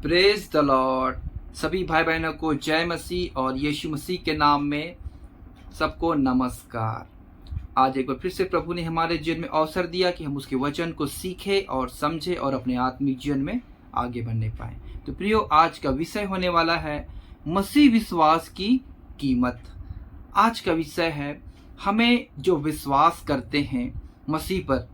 Praise the Lord. सभी भाई बहनों को जय मसीह और यीशु मसीह के नाम में सबको नमस्कार। आज एक बार फिर से प्रभु ने हमारे जीवन में अवसर दिया कि हम उसके वचन को सीखें और समझें और अपने आत्मिक जीवन में आगे बढ़ने पाएं। तो प्रियो, आज का विषय होने वाला है मसीह विश्वास की कीमत। आज का विषय है हमें जो विश्वास करते हैं मसीह पर,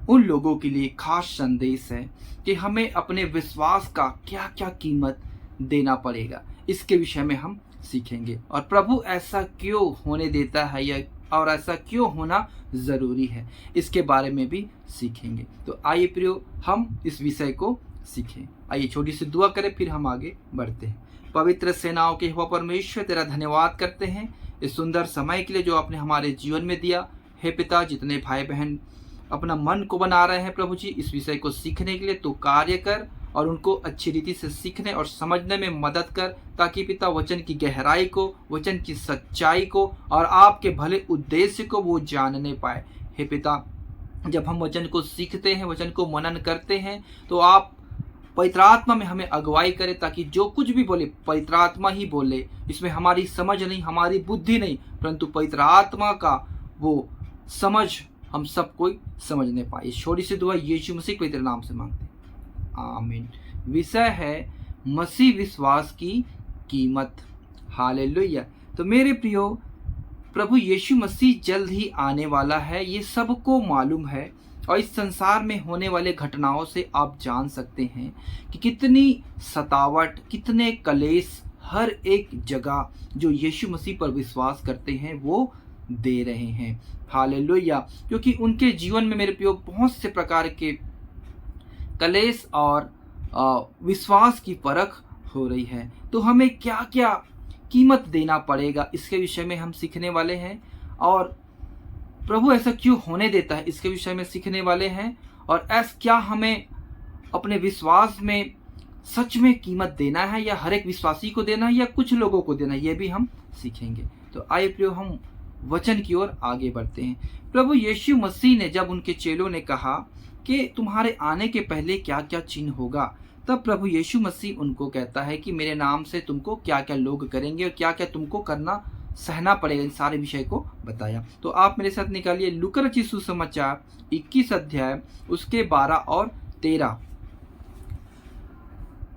उन लोगों के लिए खास संदेश है कि हमें अपने विश्वास का क्या क्या कीमत देना पड़ेगा। इसके विषय में हम सीखेंगे और प्रभु ऐसा क्यों होने देता है या और ऐसा क्यों होना ज़रूरी है, इसके बारे में भी सीखेंगे। तो आइए प्रियो, हम इस विषय को सीखें। आइए छोटी सी दुआ करें, फिर हम आगे बढ़ते हैं। पवित्र सेनाओं के यहोवा परमेश्वर, तेरा धन्यवाद करते हैं इस सुंदर समय के लिए जो आपने हमारे जीवन में दिया। हे पिता, जितने भाई बहन अपना मन को बना रहे हैं प्रभु जी इस विषय को सीखने के लिए, तो कार्य कर और उनको अच्छी रीति से सीखने और समझने में मदद कर, ताकि पिता वचन की गहराई को, वचन की सच्चाई को और आपके भले उद्देश्य को वो जानने पाए। हे पिता, जब हम वचन को सीखते हैं, वचन को मनन करते हैं, तो आप पवित्र आत्मा में हमें अगुवाई करे, ताकि जो कुछ भी बोले पवित्र आत्मा ही बोले। इसमें हमारी समझ नहीं, हमारी बुद्धि नहीं, परंतु पवित्र आत्मा का वो समझ हम सब कोई समझने पाए। इस छोटी सी दुआ यीशु मसीह के पवित्र नाम से मांगते हैं, आमीन। विषय है मसीह विश्वास की कीमत। हालेलुया। तो मेरे प्रियो, प्रभु यीशु मसीह जल्द ही आने वाला है, ये सबको मालूम है। और इस संसार में होने वाले घटनाओं से आप जान सकते हैं कि कितनी सतावट, कितने कलेश हर एक जगह जो यीशु मसीह पर विश्वास करते हैं वो दे रहे हैं। हालेलुया। क्योंकि उनके जीवन में मेरे प्रियो बहुत से प्रकार के कलेश और विश्वास की परख हो रही है। तो हमें क्या क्या कीमत देना पड़ेगा, इसके विषय में हम सीखने वाले हैं। और प्रभु ऐसा क्यों होने देता है, इसके विषय में सीखने वाले हैं। और ऐसा क्या हमें अपने विश्वास में सच में कीमत देना है, या हर एक विश्वासी को देना है, या कुछ लोगों को देना है, ये भी हम सीखेंगे। तो आइए प्रियो, हम वचन की ओर आगे बढ़ते हैं। प्रभु यीशु मसीह ने जब उनके चेलों ने कहा कि तुम्हारे आने के पहले क्या क्या चिन्ह होगा, तब प्रभु यीशु मसीह उनको कहता है कि मेरे नाम से तुमको क्या क्या लोग करेंगे और क्या क्या तुमको करना सहना पड़ेगा। इन सारे विषय को बताया। तो आप मेरे साथ निकालिए लूका रचित सुसमाचार 21 अध्याय उसके 12 और 13।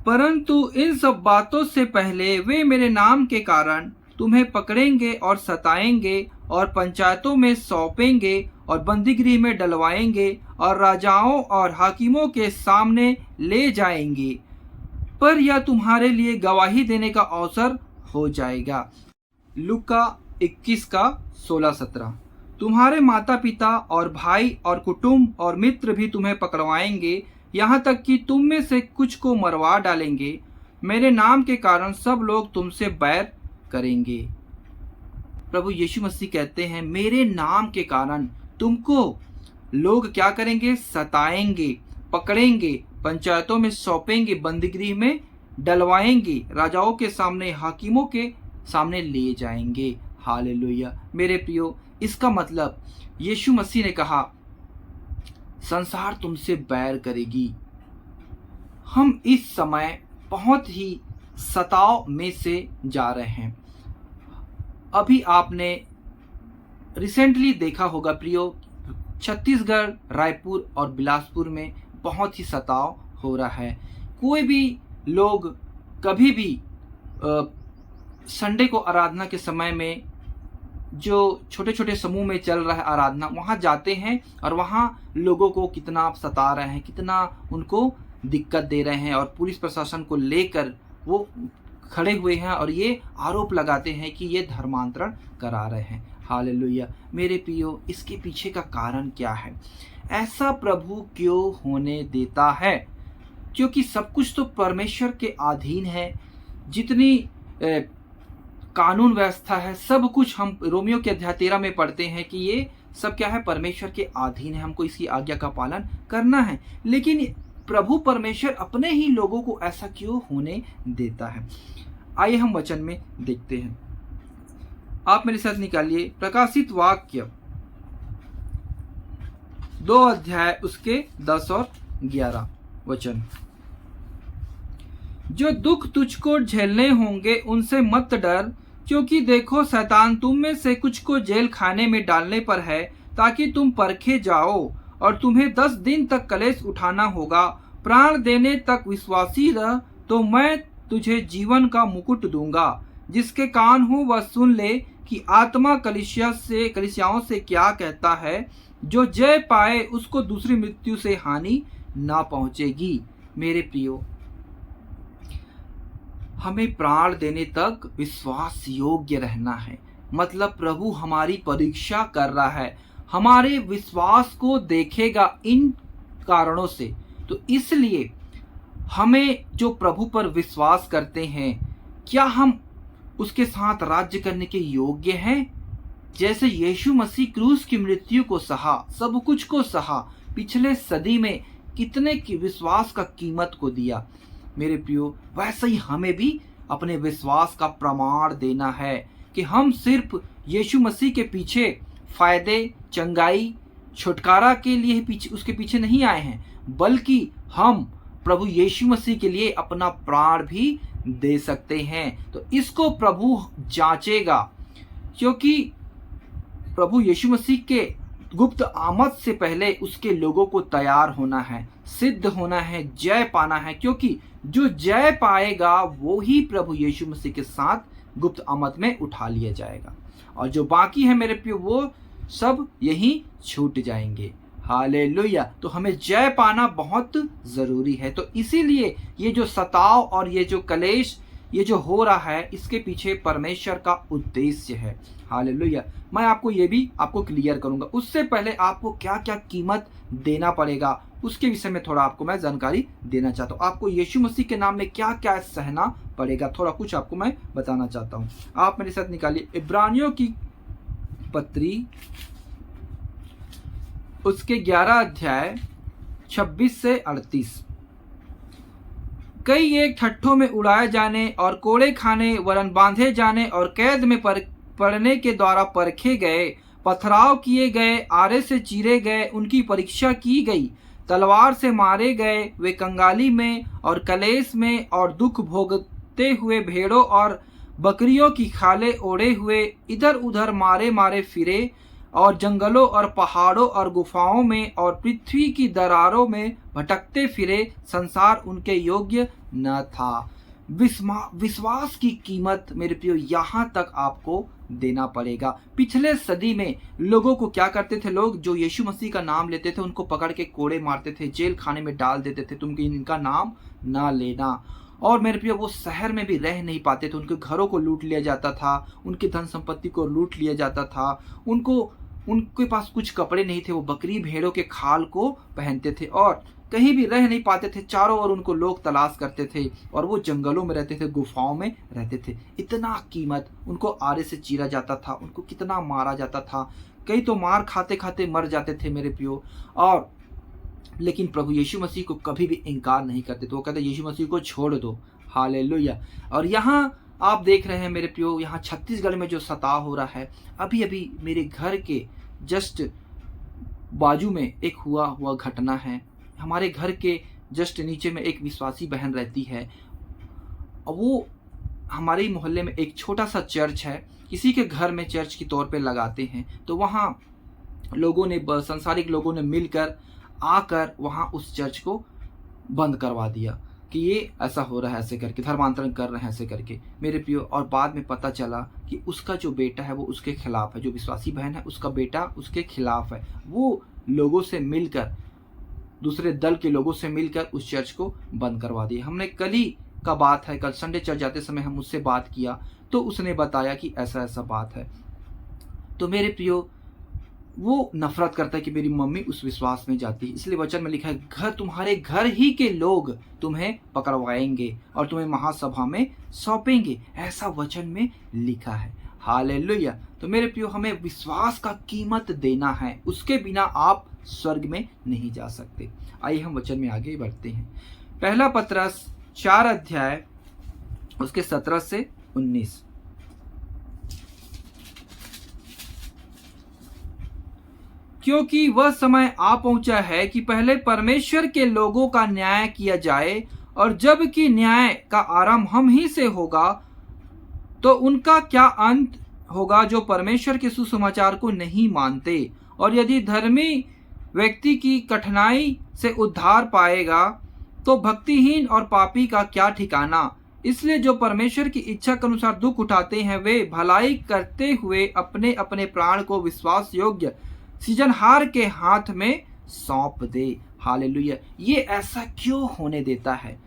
परंतु इन सब बातों से पहले वे मेरे नाम के कारण तुम्हें पकड़ेंगे और सताएंगे और पंचायतों में सौंपेंगे और बंदीगृह में डलवाएंगे और राजाओं और हाकिमों के सामने ले जाएंगे, पर यह तुम्हारे लिए गवाही देने का अवसर हो जाएगा। लूका 21 का 16-17। तुम्हारे माता पिता और भाई और कुटुंब और मित्र भी तुम्हें पकड़वाएंगे, यहाँ तक कि तुम में से कुछ को मरवा डालेंगे। मेरे नाम के कारण सब लोग तुमसे बैर करेंगे। प्रभु यीशु मसीह कहते हैं मेरे नाम के कारण तुमको लोग क्या करेंगे? सताएंगे, पकड़ेंगे, पंचायतों में सौंपेंगे, बंदीगृह में डलवाएंगे, राजाओं के सामने, हाकिमों के सामने ले जाएंगे। हालेलुया। मेरे प्रियो, इसका मतलब यीशु मसीह ने कहा संसार तुमसे बैर करेगी। हम इस समय बहुत ही सताव में से जा रहे हैं। अभी आपने रिसेंटली देखा होगा प्रियो, छत्तीसगढ़, रायपुर और बिलासपुर में बहुत ही सताव हो रहा है। कोई भी लोग कभी भी संडे को आराधना के समय में जो छोटे छोटे समूह में चल रहा है आराधना, वहाँ जाते हैं और वहाँ लोगों को कितना सता रहे हैं, कितना उनको दिक्कत दे रहे हैं, और पुलिस प्रशासन को लेकर वो खड़े हुए हैं और ये आरोप लगाते हैं कि ये धर्मांतरण करा रहे हैं। हालेलुया। मेरे प्रियो, इसके पीछे का कारण क्या है? ऐसा प्रभु क्यों होने देता है? क्योंकि सब कुछ तो परमेश्वर के अधीन है। जितनी कानून व्यवस्था है, सब कुछ हम रोमियो के अध्याय 13 में पढ़ते हैं कि ये सब क्या है? परमेश्वर के अधीन है। हमको इसकी आज्ञा का पालन करना है। लेकिन प्रभु परमेश्वर अपने ही लोगों को ऐसा क्यों होने देता है? आइए हम वचन में देखते हैं। आप मेरे साथ निकालिए प्रकाशित वाक्य 2 अध्याय उसके 10 और 11 वचन। जो दुख तुझको झेलने होंगे उनसे मत डर, क्योंकि देखो शैतान तुम में से कुछ को जेल खाने में डालने पर है, ताकि तुम परखे जाओ, और तुम्हें 10 दिन तक कलेश उठाना होगा। प्राण देने तक विश्वासी रह, तो मैं तुझे जीवन का मुकुट दूंगा। जिसके कान हो वह सुन ले कि आत्मा कलीसियाओं से क्या कहता है। जो जय पाए उसको दूसरी मृत्यु से हानि ना पहुंचेगी। मेरे प्रियो, हमें प्राण देने तक विश्वास योग्य रहना है। मतलब प्रभु हमारी परीक्षा कर रहा है, हमारे विश्वास को देखेगा इन कारणों से। तो इसलिए हमें जो प्रभु पर विश्वास करते हैं, क्या हम उसके साथ राज्य करने के योग्य हैं? जैसे यीशु मसीह क्रूस की मृत्यु को सहा, सब कुछ को सहा, पिछले सदी में कितने की विश्वास का कीमत को दिया। मेरे प्रियो, वैसे ही हमें भी अपने विश्वास का प्रमाण देना है कि हम सिर्फ यीशु मसीह के पीछे फायदे, चंगाई, छुटकारा के लिए पीछे उसके पीछे नहीं आए हैं, बल्कि हम प्रभु यीशु मसीह के लिए अपना प्राण भी दे सकते हैं। तो इसको प्रभु जांचेगा, क्योंकि प्रभु यीशु मसीह के गुप्त आमद से पहले उसके लोगों को तैयार होना है, सिद्ध होना है, जय पाना है। क्योंकि जो जय पाएगा वो ही प्रभु यीशु मसीह के साथ गुप्त आमद में उठा लिया जाएगा, और जो बाकी है मेरे प्रिय वो सब यहीं छूट जाएंगे। हालेलुया। तो हमें जय पाना बहुत जरूरी है। तो इसीलिए ये जो सताव और ये जो कलेश ये जो हो रहा है, इसके पीछे परमेश्वर का उद्देश्य है। हालेलुया। मैं आपको ये भी आपको क्लियर करूंगा। उससे पहले आपको क्या क्या कीमत देना पड़ेगा उसके विषय में थोड़ा आपको मैं जानकारी देना चाहता हूँ। आपको यीशु मसीह के नाम में क्या क्या सहना पड़ेगा, थोड़ा कुछ आपको मैं बताना चाहता हूँ। आप मेरे साथ निकालिए इब्रानियों की पत्री, उसके 11 अध्याय 26 से 38। कई एक ठट्ठों में उड़ाए जाने और कोड़े खाने वरन बांधे जाने और कैद में पड़ने के द्वारा परखे गए, पथराव किए गए, आरे से चीरे गए, उनकी परीक्षा की गई, तलवार से मारे गए, वे कंगाली में और कलेश में और दुख भोगते हुए भेड़ों और बकरियों की खाले ओढ़े हुए इधर उधर मारे मारे फिरे, और जंगलों और पहाड़ों और गुफाओं में और पृथ्वी की दरारों में भटकते फिरे। संसार उनके योग्य न था। विश्वास की कीमत मेरे प्रियो यहाँ तक आपको देना पड़ेगा। पिछले सदी में लोगों को क्या करते थे, लोग जो यीशु मसीह का नाम लेते थे उनको पकड़ के कोड़े मारते थे, जेल खाने में डाल देते थे, तुम इनका नाम ना लेना। और मेरे प्रियो वो शहर में भी रह नहीं पाते थे, उनके घरों को लूट लिया जाता था, उनकी धन संपत्ति को लूट लिया जाता था, उनके पास कुछ कपड़े नहीं थे, वो बकरी भेड़ों के खाल को पहनते थे और कहीं भी रह नहीं पाते थे। चारों ओर उनको लोग तलाश करते थे और वो जंगलों में रहते थे, गुफाओं में रहते थे। इतना कीमत, उनको आरे से चीरा जाता था, उनको कितना मारा जाता था, कई तो मार खाते खाते मर जाते थे मेरे प्रियो। और लेकिन प्रभु यीशु मसीह को कभी भी इनकार नहीं करते थे, वो कहते यीशु मसीह को छोड़ दो। हालेलुया। और यहाँ आप देख रहे हैं मेरे प्रियो, यहाँ छत्तीसगढ़ में जो सताव हो रहा है, अभी अभी मेरे घर के जस्ट बाजू में एक हुआ घटना है। हमारे घर के जस्ट नीचे में एक विश्वासी बहन रहती है, और वो हमारे मोहल्ले में एक छोटा सा चर्च है, किसी के घर में चर्च के तौर पे लगाते हैं। तो वहाँ लोगों ने, संसारिक लोगों ने मिलकर आकर वहाँ उस चर्च को बंद करवा दिया कि ये ऐसा हो रहा है, ऐसे करके धर्मांतरण कर रहे हैं ऐसे करके मेरे प्रियो। और बाद में पता चला कि उसका जो बेटा है वो उसके खिलाफ है, जो विश्वासी बहन है उसका बेटा उसके खिलाफ है। वो लोगों से मिलकर, दूसरे दल के लोगों से मिलकर उस चर्च को बंद करवा दिया। हमने कल ही का बात है, कल संडे चर्च जाते समय हम उससे बात किया तो उसने बताया कि ऐसा ऐसा बात है। तो मेरे प्रियो, वो नफरत करता है कि मेरी मम्मी उस विश्वास में जाती है, इसलिए वचन में लिखा है तुम्हारे घर ही के लोग तुम्हें पकड़वाएंगे और तुम्हें महासभा में सौंपेंगे, ऐसा वचन में लिखा है। हालेलुया। तो मेरे प्रियो, हमें विश्वास का कीमत देना है, उसके बिना आप स्वर्ग में नहीं जा सकते। आइए हम वचन में आगे बढ़ते हैं। पहला पत्रस 4 अध्याय उसके 17 से 19। क्योंकि वह समय आ पहुंचा है कि पहले परमेश्वर के लोगों का न्याय किया जाए और जब कि न्याय का आरंभ हम ही से होगा, तो उनका क्या अंत होगा जो परमेश्वर के सुसमाचार को नहीं मानते। और यदि धर्मी व्यक्ति की कठिनाई से उद्धार पाएगा, तो भक्तिहीन और पापी का क्या ठिकाना। इसलिए जो परमेश्वर की इच्छा के अनुसार दुख उठाते हैं, वे भलाई करते हुए अपने अपने प्राण को विश्वास योग्य सृजनहार के हाथ में सौंप दे। हालेलुया। ये ऐसा क्यों होने देता है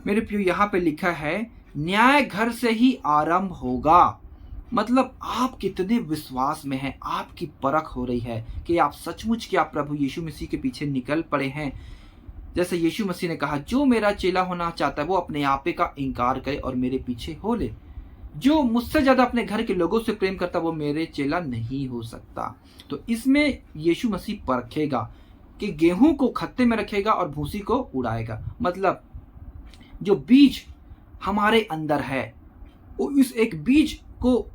मेरे प्रियो? यहाँ पे लिखा है न्याय घर से ही आरंभ होगा। मतलब आप कितने विश्वास में हैं, आपकी परख हो रही है कि आप सचमुच क्या प्रभु यीशु मसीह के पीछे निकल पड़े हैं। जैसे यीशु मसीह ने कहा, जो मेरा चेला होना चाहता है वो अपने आपे का इनकार करे और मेरे पीछे हो ले। जो मुझसे ज्यादा अपने घर के लोगों से प्रेम करता वो मेरे चेला नहीं हो सकता। तो इसमें यीशु मसीह परखेगा कि गेहूं को खत्ते में रखेगा और भूसी को उड़ाएगा। मतलब जो बीज हमारे अंदर है, उस एक बीज को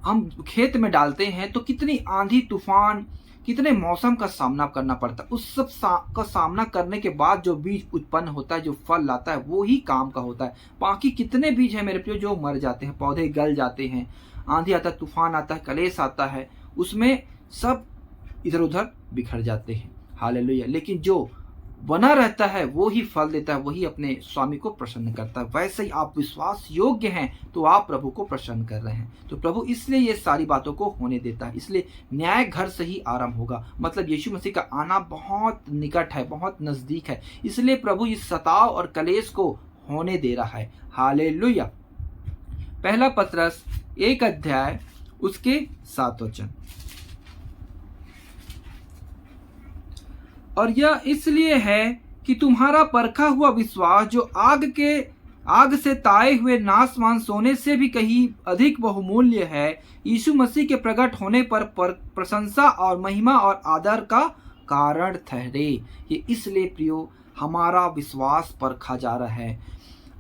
हम खेत में डालते हैं तो कितनी आंधी तूफान, कितने मौसम का सामना करना पड़ता है। उस सब का सामना करने के बाद जो बीज उत्पन्न होता है, जो फल लाता है, वो ही काम का होता है। बाकी कितने बीज हैं मेरे प्रियो जो मर जाते हैं, पौधे गल जाते हैं, आंधी आता है, तूफान आता है, कलेश आता है, उसमें सब इधर उधर बिखर जाते हैं। हालेलुया। लेकिन जो बना रहता है वो ही फल देता है, वही अपने स्वामी को प्रसन्न करता है। वैसे ही आप विश्वास योग्य हैं तो आप प्रभु को प्रसन्न कर रहे हैं। तो प्रभु इसलिए ये सारी बातों को होने देता है। इसलिए न्याय घर से ही आरंभ होगा। मतलब यीशु मसीह का आना बहुत निकट है, बहुत नजदीक है। इसलिए प्रभु इस सताव और कलेश को होने दे रहा है। हालेलुया। पहला पतरस 1 अध्याय उसके 7 वचन। और यह इसलिए है कि तुम्हारा परखा हुआ विश्वास, जो आग से ताए हुए नाशवान सोने से भी कहीं अधिक बहुमूल्य है, यीशु मसीह के प्रकट होने पर प्रशंसा और महिमा और आदर का कारण ठहरे। ये इसलिए प्रियो हमारा विश्वास परखा जा रहा है।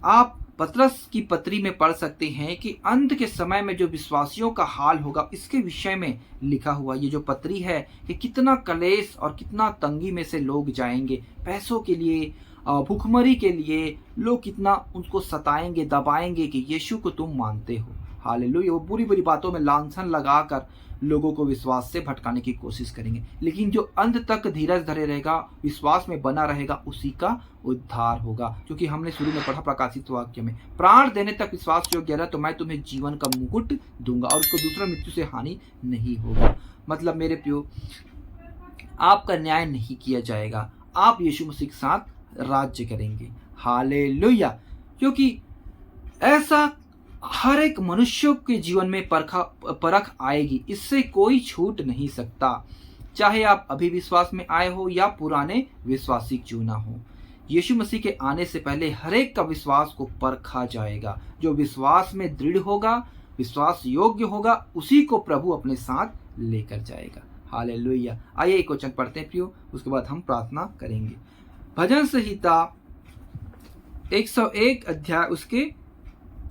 आप पतरस की पत्री में पढ़ सकते हैं कि अंत के समय में जो विश्वासियों का हाल होगा, इसके विषय में लिखा हुआ ये जो पत्री है कि कितना कलेश और कितना तंगी में से लोग जाएंगे। पैसों के लिए, भूखमरी के लिए लोग कितना उनको सताएंगे, दबाएंगे कि यीशु को तुम मानते हो। हालेलुया। वो बुरी बुरी बातों में लांछन लगाकर लोगों को विश्वास से भटकाने की कोशिश करेंगे। लेकिन जो अंत तक धीरज धरे रहेगा, विश्वास में बना रहेगा, उसी का उद्धार होगा। क्योंकि हमने शुरू में पढ़ा प्रकाशित वाक्य में, प्राण देने तक विश्वास योग्य रहा तो मैं तुम्हें जीवन का मुकुट दूंगा और उसको दूसरा मृत्यु से हानि नहीं होगा। मतलब मेरे प्रियो, आपका न्याय नहीं किया जाएगा, आप यीशु मसीह के साथ राज्य करेंगे। हालेलुया। क्योंकि ऐसा हर एक मनुष्य के जीवन में परख आएगी, इससे कोई छूट नहीं सकता। चाहे आप अभी विश्वास में आए हो या पुराने विश्वासी क्यों ना हो, यीशु मसीह के आने से पहले हर एक का विश्वास को परखा जाएगा। जो विश्वास में दृढ़ होगा, विश्वास योग्य होगा, उसी को प्रभु अपने साथ लेकर जाएगा। हालेलुया। आइए एक वचन पढ़ते हैं प्रियो, उसके बाद हम प्रार्थना करेंगे। भजन संहिता 101 अध्याय उसके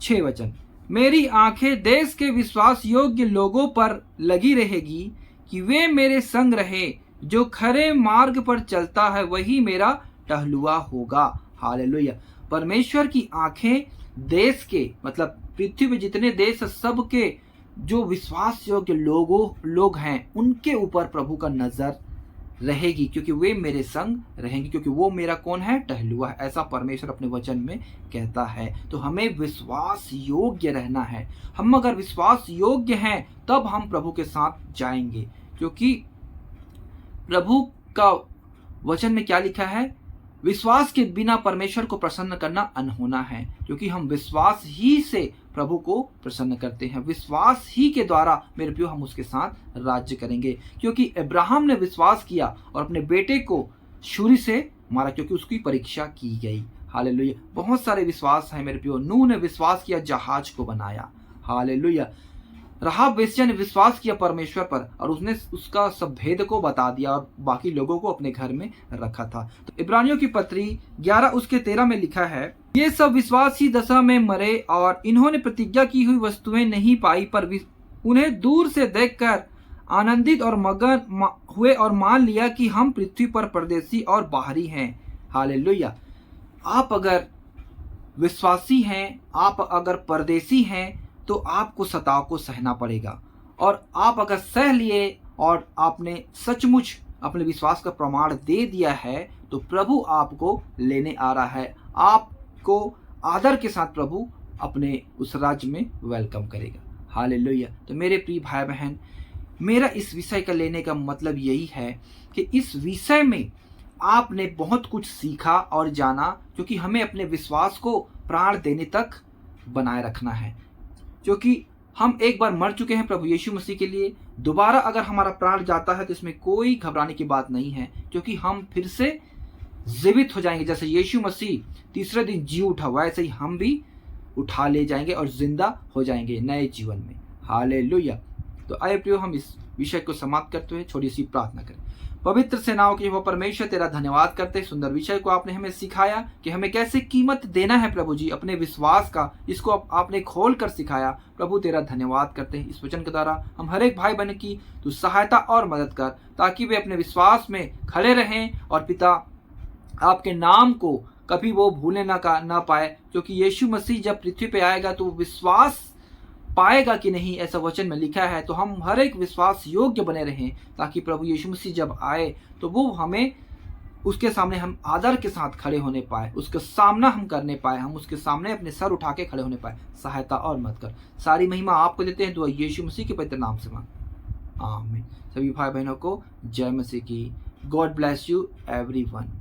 6 वचन। मेरी आंखें देश के विश्वास योग्य लोगों पर लगी रहेगी कि वे मेरे संग रहे। जो खरे मार्ग पर चलता है वही मेरा टहलुआ होगा। हालेलुया। परमेश्वर की आंखें देश के, मतलब पृथ्वी पे जितने देश सबके जो विश्वास योग्य लोग हैं, उनके ऊपर प्रभु का नजर रहेगी, क्योंकि वे मेरे संग रहेंगे, क्योंकि वो मेरा कौन है? टहलुआ। ऐसा परमेश्वर अपने वचन में कहता है। तो हमें विश्वास योग्य रहना है। हम अगर विश्वास योग्य हैं तब हम प्रभु के साथ जाएंगे, क्योंकि प्रभु का वचन में क्या लिखा है? विश्वास के बिना परमेश्वर को प्रसन्न करना अनहोना है। क्योंकि हम विश्वास ही से प्रभु को प्रसन्न करते हैं, विश्वास ही के द्वारा मेरे प्रियो हम उसके साथ राज्य करेंगे। क्योंकि अब्राहम ने विश्वास किया और अपने बेटे को छुरी से मारा, क्योंकि उसकी परीक्षा की गई। हालेलुया। बहुत सारे विश्वास हैं मेरे प्रियो। नूह ने विश्वास किया, जहाज को बनाया। हालेलुया। राहाब वेश्या ने विश्वास किया परमेश्वर पर और उसने उसका सब भेद को बता दिया और बाकी लोगों को अपने घर में रखा था। तो इब्रानियों की पत्री 11 उसके 13 में लिखा है, ये सब विश्वास ही दशा में मरे और इन्होंने प्रतिज्ञा की हुई वस्तुएं नहीं पाई, पर उन्हें दूर से देखकर आनंदित और मगन हुए और मान लिया कि हम पृथ्वी पर परदेशी और बाहरी हैं। हालेलुया। आप अगर विश्वासी हैं, आप अगर परदेसी हैं, तो आपको सताव को सहना पड़ेगा। और आप अगर सह लिए और आपने सचमुच अपने विश्वास का प्रमाण दे दिया है, तो प्रभु आपको लेने आ रहा है। आपको आदर के साथ प्रभु अपने उस राज्य में वेलकम करेगा। हालेलुया। तो मेरे प्रिय भाई बहन, मेरा इस विषय का लेने का मतलब यही है कि इस विषय में आपने बहुत कुछ सीखा और जाना, क्योंकि हमें अपने विश्वास को प्राण देने तक बनाए रखना है। क्योंकि हम एक बार मर चुके हैं प्रभु यीशु मसीह के लिए। दोबारा अगर हमारा प्राण जाता है तो इसमें कोई घबराने की बात नहीं है, क्योंकि हम फिर से जीवित हो जाएंगे। जैसे यीशु मसीह तीसरे दिन जी उठा, वैसे ही हम भी उठा ले जाएंगे और जिंदा हो जाएंगे नए जीवन में। हालेलुया। तो आइए प्रियो, हम इस विषय को समाप्त करते हुए छोटी सी प्रार्थना करें। पवित्र सेनाओं के यहोवा परमेश्वर, तेरा धन्यवाद करते हैं। सुंदर विषय को आपने हमें सिखाया कि हमें कैसे कीमत देना है प्रभु जी अपने विश्वास का। इसको आपने खोल कर सिखाया। प्रभु तेरा धन्यवाद करते हैं। इस वचन के द्वारा हम हर एक भाई बहन की तू सहायता और मदद कर, ताकि वे अपने विश्वास में खड़े रहें और पिता आपके नाम को कभी वो भूलने ना पाए। क्योंकि यीशु मसीह जब पृथ्वी पे आएगा तो विश्वास पाएगा कि नहीं, ऐसा वचन में लिखा है। तो हम हर एक विश्वास योग्य बने रहें, ताकि प्रभु यीशु मसीह जब आए तो वो हमें उसके सामने हम आदर के साथ खड़े होने पाए, उसका सामना हम करने पाए, हम उसके सामने अपने सर उठा के खड़े होने पाए। सहायता और मदद कर। सारी महिमा आपको देते हैं, दुआ यीशु मसीह के पवित्र नाम से मांग, आमीन। सभी भाई बहनों को जय मसीह की। God bless you everyone.